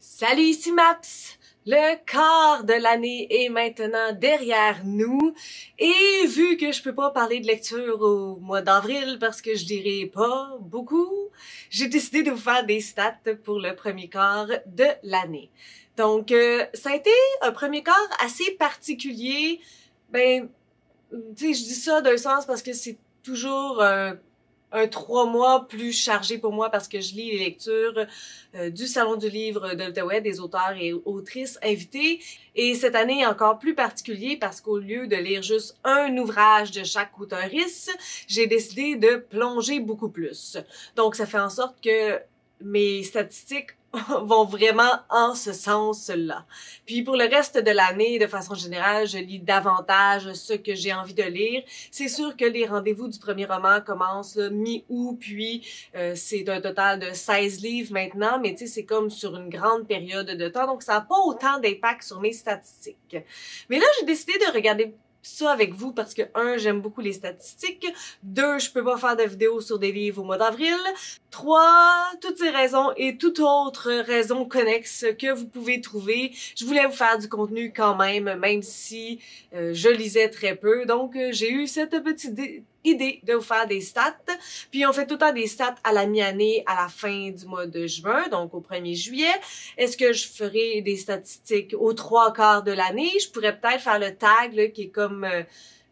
Salut, ici Maps! Le quart de l'année est maintenant derrière nous et vu que je peux pas parler de lecture au mois d'avril parce que je lirai pas beaucoup, j'ai décidé de vous faire des stats pour le premier quart de l'année. Donc, ça a été un premier quart assez particulier. Ben, tu sais, je dis ça d'un sens parce que c'est toujours un 3 mois plus chargé pour moi parce que je lis les lectures du Salon du livre de l'Outaouais, des auteurs et autrices invités. Et cette année est encore plus particulier parce qu'au lieu de lire juste un ouvrage de chaque auteurisse, j'ai décidé de plonger beaucoup plus. Donc, ça fait en sorte que mes statistiques vont vraiment en ce sens-là. Puis pour le reste de l'année, de façon générale, je lis davantage ce que j'ai envie de lire. C'est sûr que les rendez-vous du premier roman commencent mi-août, puis c'est un total de 16 livres maintenant, mais tu sais, c'est comme sur une grande période de temps, donc ça n'a pas autant d'impact sur mes statistiques. Mais là, j'ai décidé de regarder ça avec vous parce que, j'aime beaucoup les statistiques. 2, je peux pas faire de vidéos sur des livres au mois d'avril. 3, toutes ces raisons et toute autre raison connexe que vous pouvez trouver. Je voulais vous faire du contenu quand même si je lisais très peu. Donc, j'ai eu cette petite idée de vous faire des stats. Puis, on fait tout le temps des stats à la mi-année, à la fin du mois de juin, donc au 1er juillet. Est-ce que je ferai des statistiques aux 3 quarts de l'année? Je pourrais peut-être faire le tag, là, qui est comme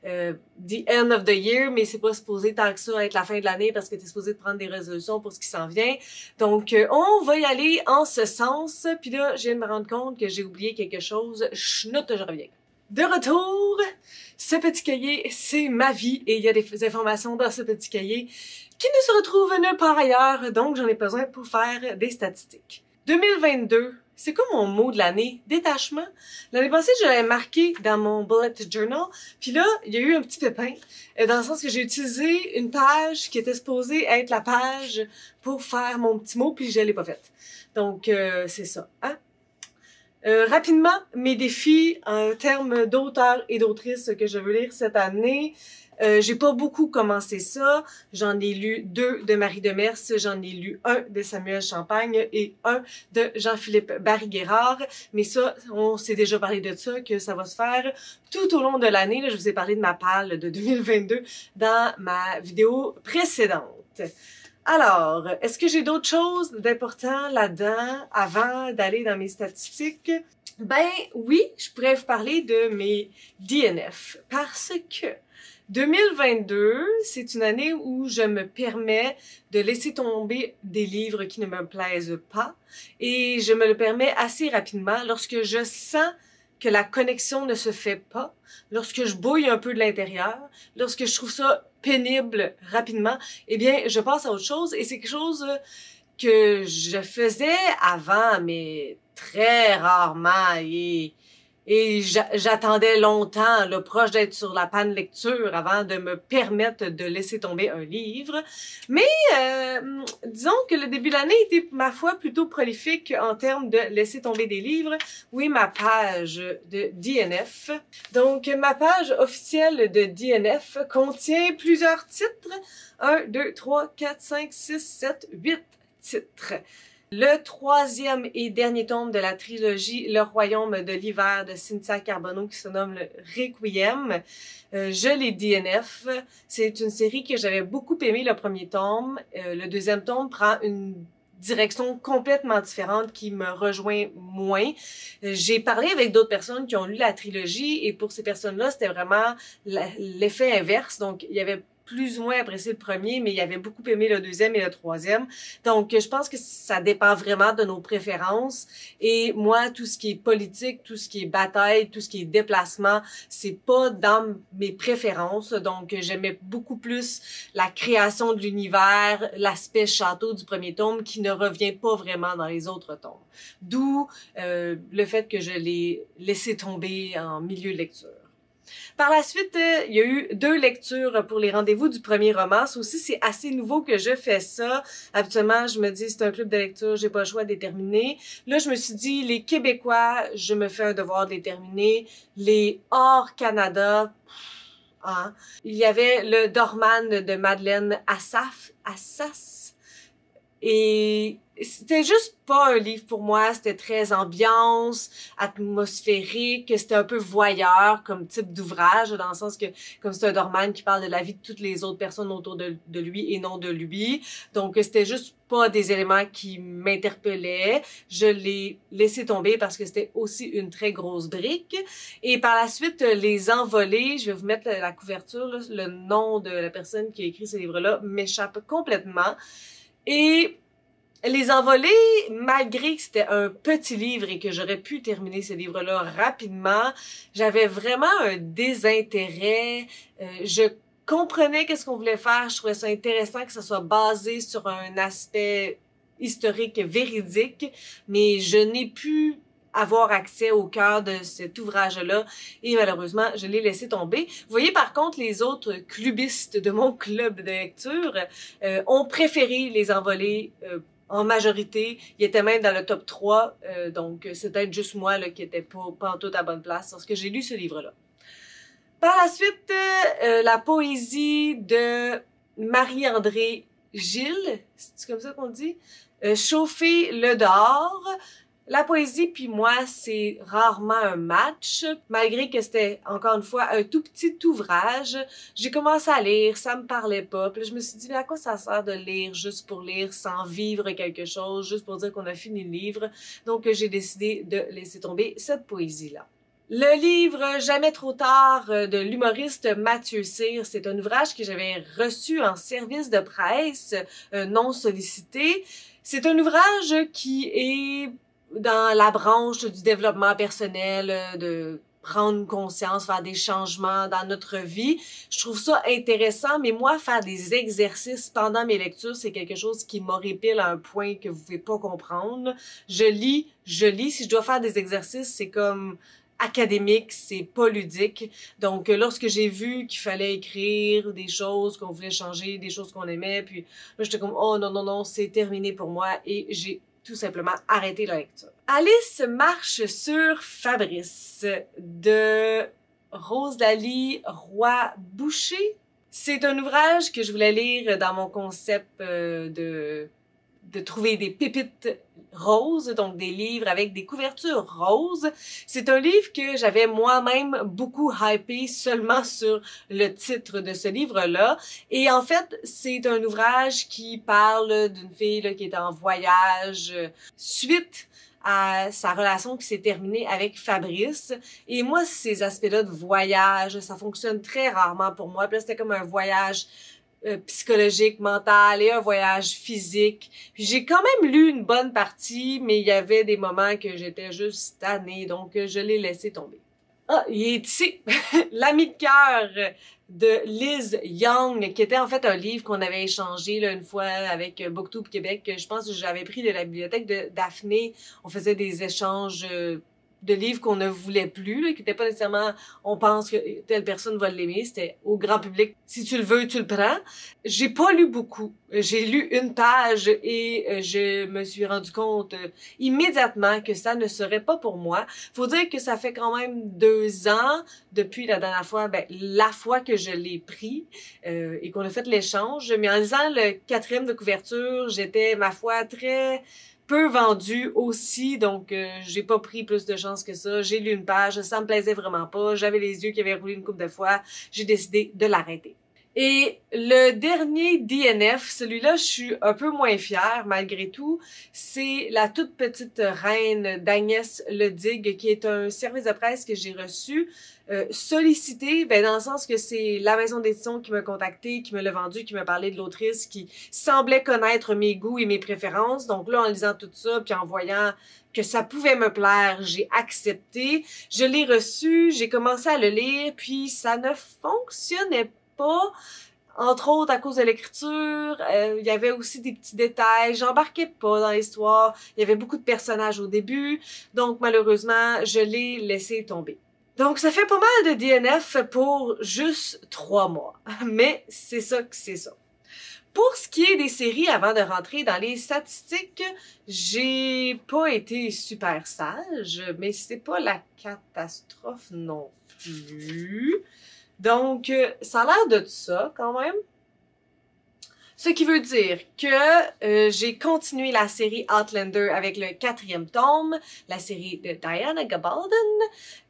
the end of the year, mais c'est pas supposé tant que ça être la fin de l'année parce que t'es supposé de prendre des résolutions pour ce qui s'en vient. Donc, on va y aller en ce sens. Puis là, je viens de me rendre compte que j'ai oublié quelque chose. Chnoute, je reviens. De retour, ce petit cahier, c'est ma vie et il y a des informations dans ce petit cahier qui ne se retrouvent nulle part ailleurs, donc j'en ai besoin pour faire des statistiques. 2022, c'est quoi mon mot de l'année? Détachement. L'année passée, je l'avais marqué dans mon bullet journal, puis là, il y a eu un petit pépin, dans le sens que j'ai utilisé une page qui était supposée être la page pour faire mon petit mot, puis je l'ai pas faite. Donc, c'est ça, hein? Rapidement, mes défis en termes d'auteurs et d'autrices que je veux lire cette année. J'ai pas beaucoup commencé ça. J'en ai lu 2 de Marie Demers, j'en ai lu 1 de Samuel Champagne et 1 de Jean-Philippe Barry-Guerrard. Mais ça, on s'est déjà parlé de ça, que ça va se faire tout au long de l'année. Je vous ai parlé de ma palle de 2022 dans ma vidéo précédente. Alors, est-ce que j'ai d'autres choses d'important là-dedans avant d'aller dans mes statistiques? Ben oui, je pourrais vous parler de mes DNF parce que 2022, c'est une année où je me permets de laisser tomber des livres qui ne me plaisent pas et je me le permets assez rapidement lorsque je sens que la connexion ne se fait pas, lorsque je bouille un peu de l'intérieur, lorsque je trouve ça pénible rapidement, eh bien, je passe à autre chose et c'est quelque chose que je faisais avant, mais très rarement et j'attendais longtemps, là, proche d'être sur la panne lecture avant de me permettre de laisser tomber un livre. Mais disons que le début de l'année était, ma foi, plutôt prolifique en termes de laisser tomber des livres. Oui, ma page de DNF. Donc, ma page officielle de DNF contient plusieurs titres. 1, 2, 3, 4, 5, 6, 7, 8 titres. Le 3e et dernier tome de la trilogie Le Royaume de l'Hiver de Cynthia Carbonneau qui se nomme le Requiem. Je l'ai DNF. C'est une série que j'avais beaucoup aimé le premier tome. Le 2e tome prend une direction complètement différente qui me rejoint moins. J'ai parlé avec d'autres personnes qui ont lu la trilogie et pour ces personnes-là, c'était vraiment l'effet inverse. Donc, il y avait plus ou moins apprécié le premier, mais il avait beaucoup aimé le 2e et le 3e. Donc, je pense que ça dépend vraiment de nos préférences. Et moi, tout ce qui est politique, tout ce qui est bataille, tout ce qui est déplacement, c'est pas dans mes préférences. Donc, j'aimais beaucoup plus la création de l'univers, l'aspect château du premier tome qui ne revient pas vraiment dans les autres tomes. D'où le fait que je l'ai laissé tomber en milieu de lecture. Par la suite, il y a eu 2 lectures pour les rendez-vous du premier roman. Ça aussi, c'est assez nouveau que je fais ça. Habituellement, je me dis, c'est un club de lecture, j'ai pas le choix de les terminer. Là, je me suis dit, les Québécois, je me fais un devoir de les terminer. Les hors Canada, hein. Il y avait le Dorman de Madeleine Assas. Et c'était juste pas un livre pour moi, c'était très ambiance, atmosphérique, c'était un peu voyeur comme type d'ouvrage, dans le sens que, comme c'est un doorman qui parle de la vie de toutes les autres personnes autour de lui et non de lui. Donc, c'était juste pas des éléments qui m'interpellaient. Je l'ai laissé tomber parce que c'était aussi une très grosse brique. Et par la suite, Les Envolés, je vais vous mettre la couverture, là, le nom de la personne qui a écrit ce livre-là m'échappe complètement. Et Les Envolés, malgré que c'était un petit livre et que j'aurais pu terminer ce livre-là rapidement, j'avais vraiment un désintérêt. Je comprenais qu'est-ce qu'on voulait faire. Je trouvais ça intéressant que ça soit basé sur un aspect historique véridique, mais je n'ai pu avoir accès au cœur de cet ouvrage-là et malheureusement, je l'ai laissé tomber. Vous voyez par contre les autres clubistes de mon club de lecture ont préféré Les Envolés en majorité. Il était même dans le top 3, donc c'est peut-être juste moi là, qui était pas en tout à bonne place lorsque j'ai lu ce livre-là. Par la suite, la poésie de Marie-André Gilles, c'est comme ça qu'on dit? Chauffer le dehors. La poésie puis moi, c'est rarement un match, malgré que c'était, encore une fois, un tout petit ouvrage. J'ai commencé à lire, ça me parlait pas, puis là, je me suis dit, mais à quoi ça sert de lire juste pour lire, sans vivre quelque chose, juste pour dire qu'on a fini le livre? Donc, j'ai décidé de laisser tomber cette poésie-là. Le livre Jamais trop tard de l'humoriste Mathieu Cyr, c'est un ouvrage que j'avais reçu en service de presse, non sollicité. C'est un ouvrage qui est dans la branche du développement personnel, de prendre conscience, faire des changements dans notre vie. Je trouve ça intéressant, mais moi, faire des exercices pendant mes lectures, c'est quelque chose qui m'horripile à un point que vous pouvez pas comprendre. Je lis. Si je dois faire des exercices, c'est comme académique, c'est pas ludique. Donc, lorsque j'ai vu qu'il fallait écrire des choses qu'on voulait changer, des choses qu'on aimait, puis là, j'étais comme, oh non, non, non, c'est terminé pour moi, et j'ai tout simplement arrêté la lecture. Alice marche sur Fabrice de Rosalie Roy-Boucher. C'est un ouvrage que je voulais lire dans mon concept de trouver des pépites roses, donc des livres avec des couvertures roses. C'est un livre que j'avais moi-même beaucoup hypé seulement sur le titre de ce livre-là. Et en fait, c'est un ouvrage qui parle d'une fille là, qui est en voyage suite à sa relation qui s'est terminée avec Fabrice. Et moi, ces aspects-là de voyage, ça fonctionne très rarement pour moi. Puis là, c'était comme un voyage psychologique, mental et un voyage physique. Puis j'ai quand même lu une bonne partie, mais il y avait des moments que j'étais juste tannée, donc je l'ai laissé tomber. Ah, il est ici! L'ami de cœur de Liz Young, qui était en fait un livre qu'on avait échangé là, une fois avec Booktube Québec. Je pense que j'avais pris de la bibliothèque de Daphné. On faisait des échanges de livres qu'on ne voulait plus, là, qui n'étaient pas nécessairement on pense que telle personne va l'aimer, c'était au grand public, si tu le veux, tu le prends. J'ai pas lu beaucoup. J'ai lu une page et je me suis rendu compte immédiatement que ça ne serait pas pour moi. Faut dire que ça fait quand même 2 ans depuis la dernière fois, la fois que je l'ai pris et qu'on a fait l'échange. Mais en lisant le 4e de couverture, j'étais, ma foi, très peu vendu aussi, donc j'ai pas pris plus de chance que ça. J'ai lu une page, ça me plaisait vraiment pas, j'avais les yeux qui avaient roulé une couple de fois, j'ai décidé de l'arrêter. Et le dernier DNF, celui-là, je suis un peu moins fière malgré tout, c'est La toute petite reine d'Agnès Ledigue, qui est un service de presse que j'ai reçu, sollicité, dans le sens que c'est la maison d'édition qui m'a contacté, qui me l'a vendu, qui m'a parlé de l'autrice, qui semblait connaître mes goûts et mes préférences. Donc là, en lisant tout ça, puis en voyant que ça pouvait me plaire, j'ai accepté. Je l'ai reçu, j'ai commencé à le lire, puis ça ne fonctionnait pas. Entre autres, à cause de l'écriture, il y avait aussi des petits détails. J'embarquais pas dans l'histoire. Il y avait beaucoup de personnages au début. Donc, malheureusement, je l'ai laissé tomber. Donc, ça fait pas mal de DNF pour juste 3 mois. Mais c'est ça que c'est ça. Pour ce qui est des séries, avant de rentrer dans les statistiques, j'ai pas été super sage, mais c'est pas la catastrophe non plus. Donc, ça a l'air de ça, quand même. Ce qui veut dire que j'ai continué la série Outlander avec le 4e tome, la série de Diana Gabaldon.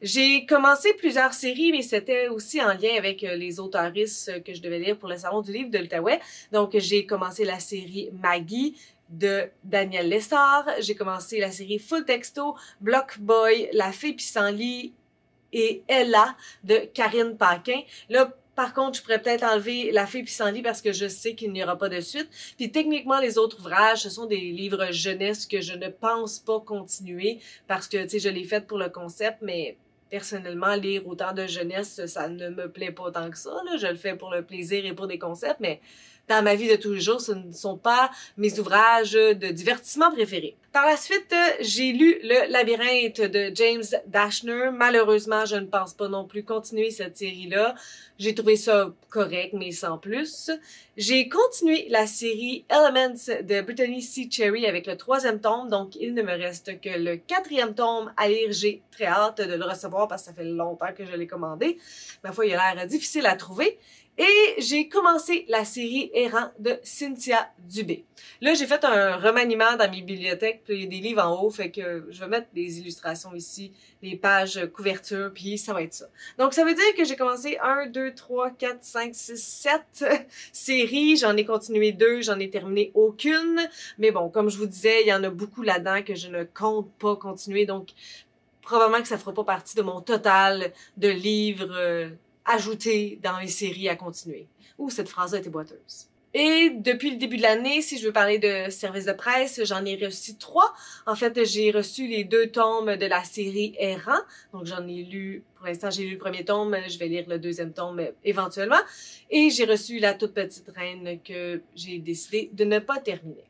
J'ai commencé plusieurs séries, mais c'était aussi en lien avec les auteuristes que je devais lire pour le Salon du livre de l'Outaouais. Donc, j'ai commencé la série Maggie de Daniel Lessard. J'ai commencé la série Full Texto, Block Boy, La Fée Pissenlit et Ella de Karine Paquin. Là, par contre, je pourrais peut-être enlever La Fée Pissenlit parce que je sais qu'il n'y aura pas de suite. Puis techniquement, les autres ouvrages, ce sont des livres jeunesse que je ne pense pas continuer parce que, tu sais, je l'ai fait pour le concept, mais personnellement, lire autant de jeunesse, ça ne me plaît pas tant que ça, là. Je le fais pour le plaisir et pour des concepts, mais dans ma vie de tous les jours, ce ne sont pas mes ouvrages de divertissement préférés. Par la suite, j'ai lu Le Labyrinthe de James Dashner. Malheureusement, je ne pense pas non plus continuer cette série-là. J'ai trouvé ça correct, mais sans plus. J'ai continué la série Elements de Brittany C. Cherry avec le 3e tome, donc il ne me reste que le 4e tome à lire. J'ai très hâte de le recevoir parce que ça fait longtemps que je l'ai commandé. Ma foi, il a l'air difficile à trouver. Et j'ai commencé la série Errant de Cynthia Dubé. Là, j'ai fait un remaniement dans mes bibliothèques, puis il y a des livres en haut, fait que je vais mettre des illustrations ici, les pages couverture, puis ça va être ça. Donc, ça veut dire que j'ai commencé 1, 2, 3, 4, 5, 6, 7 séries. J'en ai continué 2, j'en ai terminé aucune. Mais bon, comme je vous disais, il y en a beaucoup là-dedans que je ne compte pas continuer, donc probablement que ça fera pas partie de mon total de livres ajouter dans les séries à continuer. Ouh, cette phrase-là était boiteuse. Et depuis le début de l'année, si je veux parler de services de presse, j'en ai reçu 3. En fait, j'ai reçu les 2 tomes de la série Errant. Donc, j'en ai lu, pour l'instant, j'ai lu le 1er tome, je vais lire le 2e tome éventuellement. Et j'ai reçu La toute petite reine que j'ai décidé de ne pas terminer.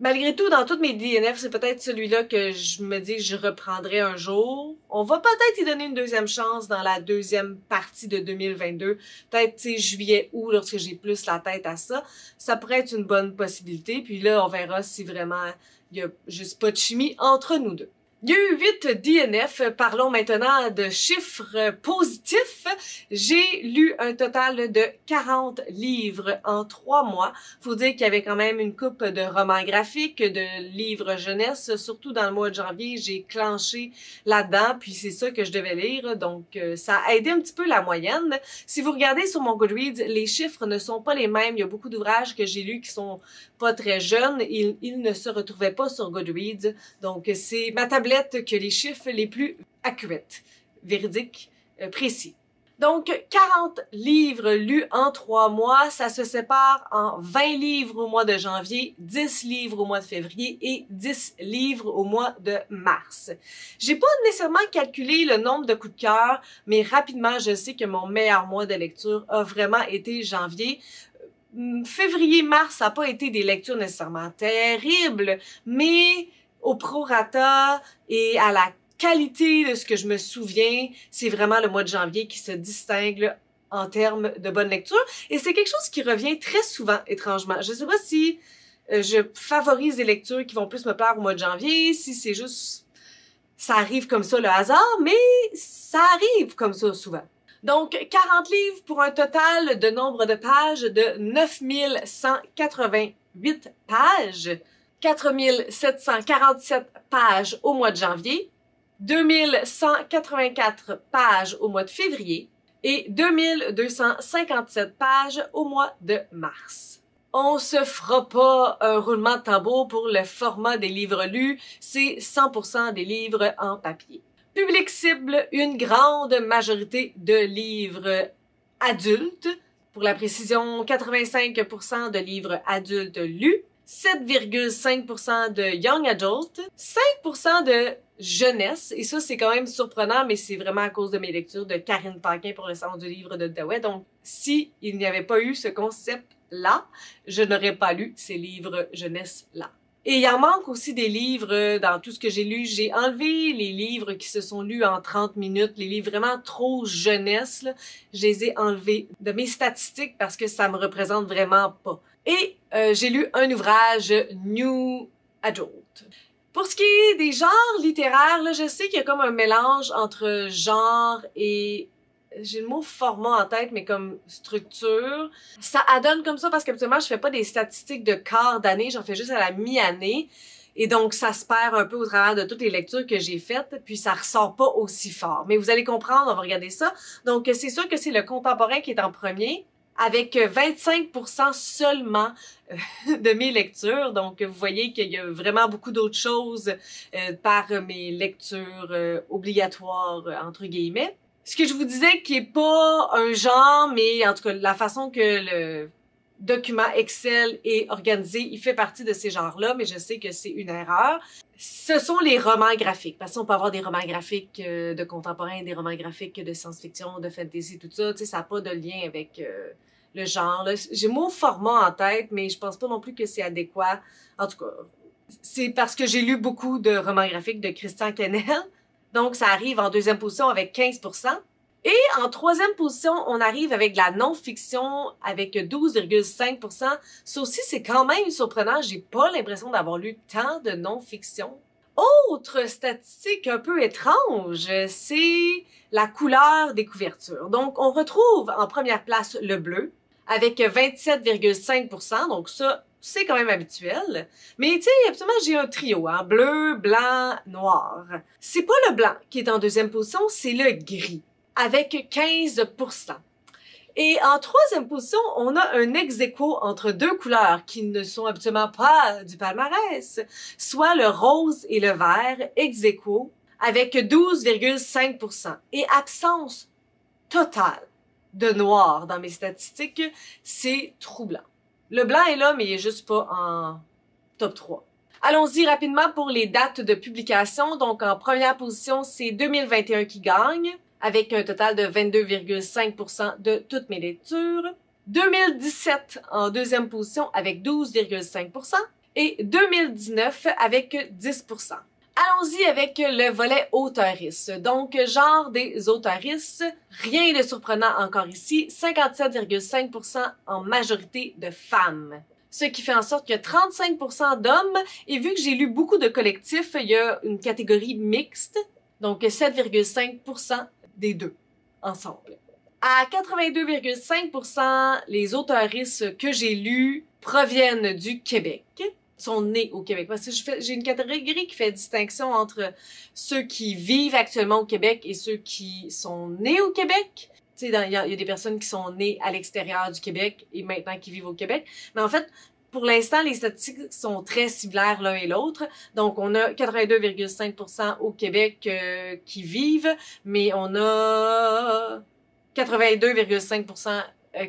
Malgré tout, dans toutes mes DNF, c'est peut-être celui-là que je me dis que je reprendrai un jour. On va peut-être y donner une 2e chance dans la 2e partie de 2022. Peut-être, tu sais, juillet, août, lorsque j'ai plus la tête à ça. Ça pourrait être une bonne possibilité. Puis là, on verra si vraiment il y a juste pas de chimie entre nous deux. Il y a eu 8 DNF. Parlons maintenant de chiffres positifs. J'ai lu un total de 40 livres en 3 mois. Faut dire qu'il y avait quand même une coupe de romans graphiques, de livres jeunesse. Surtout dans le mois de janvier, j'ai clenché là-dedans, puis c'est ça que je devais lire. Donc, ça a aidé un petit peu la moyenne. Si vous regardez sur mon Goodreads, les chiffres ne sont pas les mêmes. Il y a beaucoup d'ouvrages que j'ai lus qui sont pas très jeunes. Ils ne se retrouvaient pas sur Goodreads. Donc, c'est ma tablette que les chiffres les plus accurate, véridiques, précis. Donc, 40 livres lus en 3 mois, ça se sépare en 20 livres au mois de janvier, 10 livres au mois de février et 10 livres au mois de mars. J'ai pas nécessairement calculé le nombre de coups de cœur, mais rapidement, je sais que mon meilleur mois de lecture a vraiment été janvier. Février-mars, ça n'a pas été des lectures nécessairement terribles, mais au prorata et à la qualité de ce que je me souviens, c'est vraiment le mois de janvier qui se distingue en termes de bonne lecture. Et c'est quelque chose qui revient très souvent, étrangement. Je sais pas si je favorise des lectures qui vont plus me plaire au mois de janvier, si c'est juste... ça arrive comme ça, le hasard, mais ça arrive comme ça souvent. Donc, 40 livres pour un total de nombre de pages de 9188 pages. 4747 pages au mois de janvier, 2184 pages au mois de février et 2257 pages au mois de mars. On se fera pas un roulement de tambour pour le format des livres lus, c'est 100% des livres en papier. Public cible, une grande majorité de livres adultes, pour la précision 85% de livres adultes lus, 7,5% de young adult, 5% de jeunesse, et ça c'est quand même surprenant, mais c'est vraiment à cause de mes lectures de Karine Paquin pour le Salon du livre de l'Outaouais. Donc, si il n'y avait pas eu ce concept-là, je n'aurais pas lu ces livres jeunesse-là. Et il en manque aussi des livres dans tout ce que j'ai lu. J'ai enlevé les livres qui se sont lus en 30 minutes, les livres vraiment trop jeunesse, là. Je les ai enlevés de mes statistiques parce que ça me représente vraiment pas. Et j'ai lu un ouvrage New Adult. Pour ce qui est des genres littéraires, là, je sais qu'il y a comme un mélange entre genre et j'ai le mot format en tête, mais comme structure. Ça adonne comme ça parce qu'habituellement, je fais pas des statistiques de quart d'année, j'en fais juste à la mi-année. Et donc, ça se perd un peu au travers de toutes les lectures que j'ai faites, puis ça ressort pas aussi fort. Mais vous allez comprendre, on va regarder ça. Donc, c'est sûr que c'est le contemporain qui est en premier, avec 25% seulement de mes lectures. Donc, vous voyez qu'il y a vraiment beaucoup d'autres choses par mes lectures obligatoires, entre guillemets. Ce que je vous disais qui est pas un genre, mais en tout cas, la façon que le document Excel est organisé, il fait partie de ces genres-là, mais je sais que c'est une erreur. Ce sont les romans graphiques, parce qu'on peut avoir des romans graphiques de contemporains, des romans graphiques de science-fiction, de fantasy, tout ça, tu sais, ça n'a pas de lien avec le genre. J'ai le mot format en tête, mais je pense pas non plus que c'est adéquat. En tout cas, c'est parce que j'ai lu beaucoup de romans graphiques de Christian Kennel, donc ça arrive en deuxième position avec 15%. Et en troisième position, on arrive avec de la non-fiction avec 12,5%. Ça aussi, c'est quand même surprenant. J'ai pas l'impression d'avoir lu tant de non-fiction. Autre statistique un peu étrange, c'est la couleur des couvertures. Donc, on retrouve en première place le bleu avec 27,5%. Donc ça, c'est quand même habituel. Mais tu sais, absolument, j'ai un trio, hein, bleu, blanc, noir. C'est pas le blanc qui est en deuxième position, c'est le gris avec 15%. Et en troisième position, on a un ex-aequo entre deux couleurs qui ne sont habituellement pas du palmarès, soit le rose et le vert, ex-aequo, avec 12,5%. Et absence totale de noir dans mes statistiques, c'est troublant. Le blanc est là, mais il est juste pas en top 3. Allons-y rapidement pour les dates de publication. Donc, en première position, c'est 2021 qui gagne, avec un total de 22,5% de toutes mes lectures. 2017 en deuxième position avec 12,5% et 2019 avec 10%. Allons-y avec le volet auteuriste. Donc, genre des auteuristes, rien de surprenant encore ici, 57,5% en majorité de femmes. Ce qui fait en sorte qu'il y a 35% d'hommes, et vu que j'ai lu beaucoup de collectifs, il y a une catégorie mixte, donc 7,5% des deux ensemble. À 82,5%, les auteuristes que j'ai lus proviennent du Québec, sont nés au Québec. Parce que j'ai une catégorie qui fait distinction entre ceux qui vivent actuellement au Québec et ceux qui sont nés au Québec. Tu sais, il y a des personnes qui sont nées à l'extérieur du Québec et maintenant qui vivent au Québec. Mais en fait, pour l'instant, les statistiques sont très similaires l'un et l'autre. Donc, on a 82,5% au Québec qui vivent, mais on a 82,5%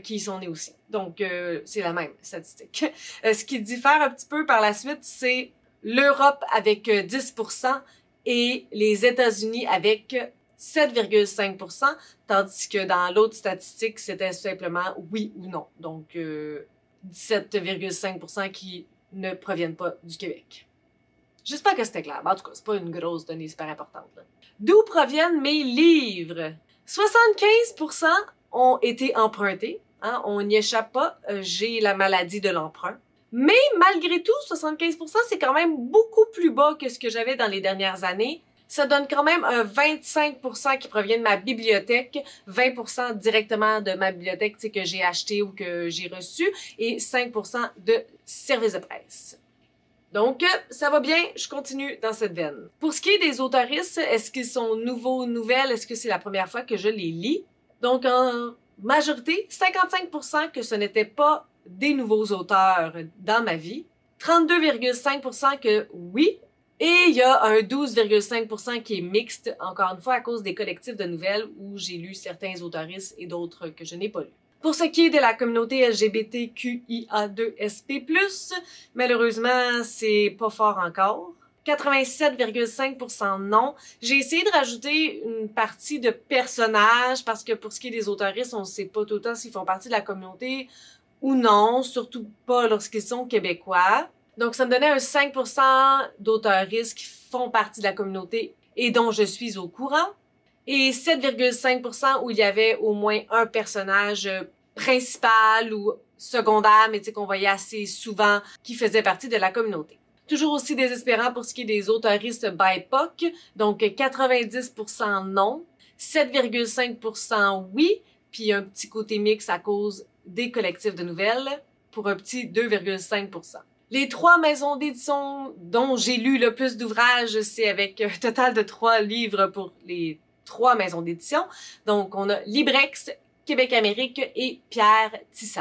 qui sont nés aussi. Donc, c'est la même statistique. Ce qui diffère un petit peu par la suite, c'est l'Europe avec 10% et les États-Unis avec 7,5%, tandis que dans l'autre statistique, c'était simplement oui ou non. Donc, 17,5% qui ne proviennent pas du Québec. J'espère que c'était clair. En tout cas, c'est pas une grosse donnée super importante. D'où proviennent mes livres? 75% ont été empruntés. Hein, on n'y échappe pas. J'ai la maladie de l'emprunt. Mais malgré tout, 75%, c'est quand même beaucoup plus bas que ce que j'avais dans les dernières années. Ça donne quand même un 25% qui provient de ma bibliothèque, 20% directement de ma bibliothèque que j'ai acheté ou que j'ai reçu et 5% de services de presse. Donc, ça va bien, je continue dans cette veine. Pour ce qui est des auteuristes, est-ce qu'ils sont nouveaux ou nouvelles? Est-ce que c'est la première fois que je les lis? Donc, en majorité, 55% que ce n'était pas des nouveaux auteurs dans ma vie. 32,5% que oui. Et il y a un 12,5% qui est mixte, encore une fois, à cause des collectifs de nouvelles où j'ai lu certains auteuristes et d'autres que je n'ai pas lus. Pour ce qui est de la communauté LGBTQIA2SP+, malheureusement, c'est pas fort encore. 87,5% non. J'ai essayé de rajouter une partie de personnages parce que pour ce qui est des auteuristes, on ne sait pas tout le temps s'ils font partie de la communauté ou non, surtout pas lorsqu'ils sont québécois. Donc, ça me donnait un 5% d'auteuristes qui font partie de la communauté et dont je suis au courant. Et 7,5% où il y avait au moins un personnage principal ou secondaire, mais tu sais qu'on voyait assez souvent, qui faisait partie de la communauté. Toujours aussi désespérant pour ce qui est des auteuristes BIPOC, donc 90% non. 7,5% oui, puis un petit côté mix à cause des collectifs de nouvelles pour un petit 2,5%. Les 3 maisons d'édition dont j'ai lu le plus d'ouvrages, c'est avec un total de 3 livres pour les 3 maisons d'édition. Donc, on a Librex, Québec Amérique et Pierre Tisser.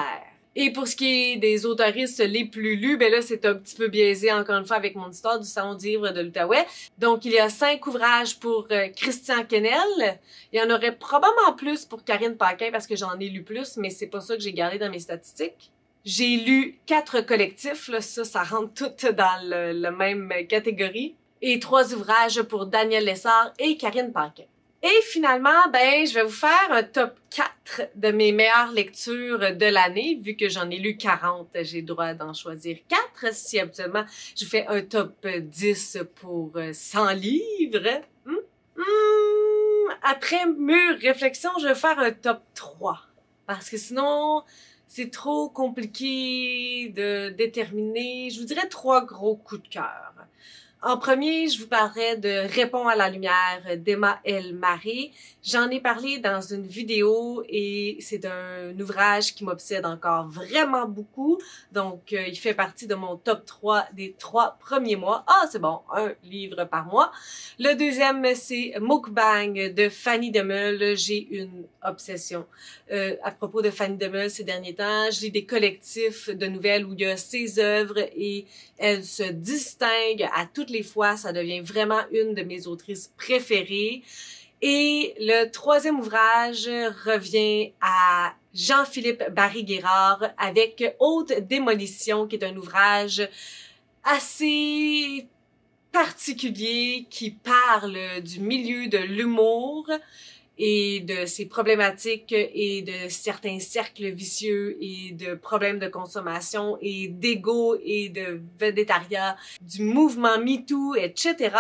Et pour ce qui est des autoristes les plus lus, ben là, c'est un petit peu biaisé encore une fois avec mon histoire du Salon du livre de l'Outaouais. Donc, il y a 5 ouvrages pour Christian Kennel. Il y en aurait probablement plus pour Karine Paquin parce que j'en ai lu plus, mais c'est pas ça que j'ai gardé dans mes statistiques. J'ai lu 4 collectifs, là, ça rentre tout dans la même catégorie. Et 3 ouvrages pour Daniel Lessard et Karine Paquin. Et finalement, ben, je vais vous faire un top 4 de mes meilleures lectures de l'année. Vu que j'en ai lu 40, j'ai le droit d'en choisir 4. Si habituellement, je fais un top 10 pour 100 livres. Après mûre réflexion, je vais faire un top 3. Parce que sinon, c'est trop compliqué de déterminer. Je vous dirais 3 gros coups de cœur. En premier, je vous parlerai de Réponds à la lumière d'Emma L. Maré. J'en ai parlé dans une vidéo et c'est un ouvrage qui m'obsède encore vraiment beaucoup. Donc, il fait partie de mon top 3 des 3 premiers mois. Ah, c'est bon, un livre par mois. Le deuxième, c'est Mukbang de Fanny Demeule. J'ai une obsession à propos de Fanny Demeule ces derniers temps. Je lis des collectifs de nouvelles où il y a ses œuvres et elle se distingue à toutes les fois. Ça devient vraiment une de mes autrices préférées. Et le troisième ouvrage revient à Jean-Philippe Barry-Guérard avec Haute Démolition, qui est un ouvrage assez particulier qui parle du milieu de l'humour et de ses problématiques et de certains cercles vicieux et de problèmes de consommation et d'ego et de végétariat, du mouvement MeToo, etc.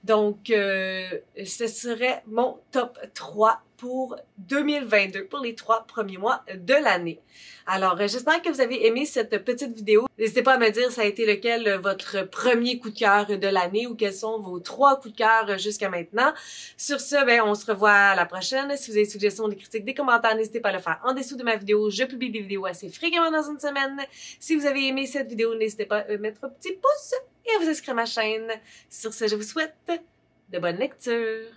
Donc, ce serait mon top 3 pour 2022, pour les 3 premiers mois de l'année. Alors, j'espère que vous avez aimé cette petite vidéo. N'hésitez pas à me dire ça a été lequel votre premier coup de cœur de l'année ou quels sont vos 3 coups de cœur jusqu'à maintenant. Sur ce, ben, on se revoit à la prochaine. Si vous avez des suggestions, des critiques, des commentaires, n'hésitez pas à le faire en dessous de ma vidéo. Je publie des vidéos assez fréquemment dans une semaine. Si vous avez aimé cette vidéo, n'hésitez pas à mettre un petit pouce et à vous inscrire à ma chaîne. Sur ce, je vous souhaite de bonnes lectures.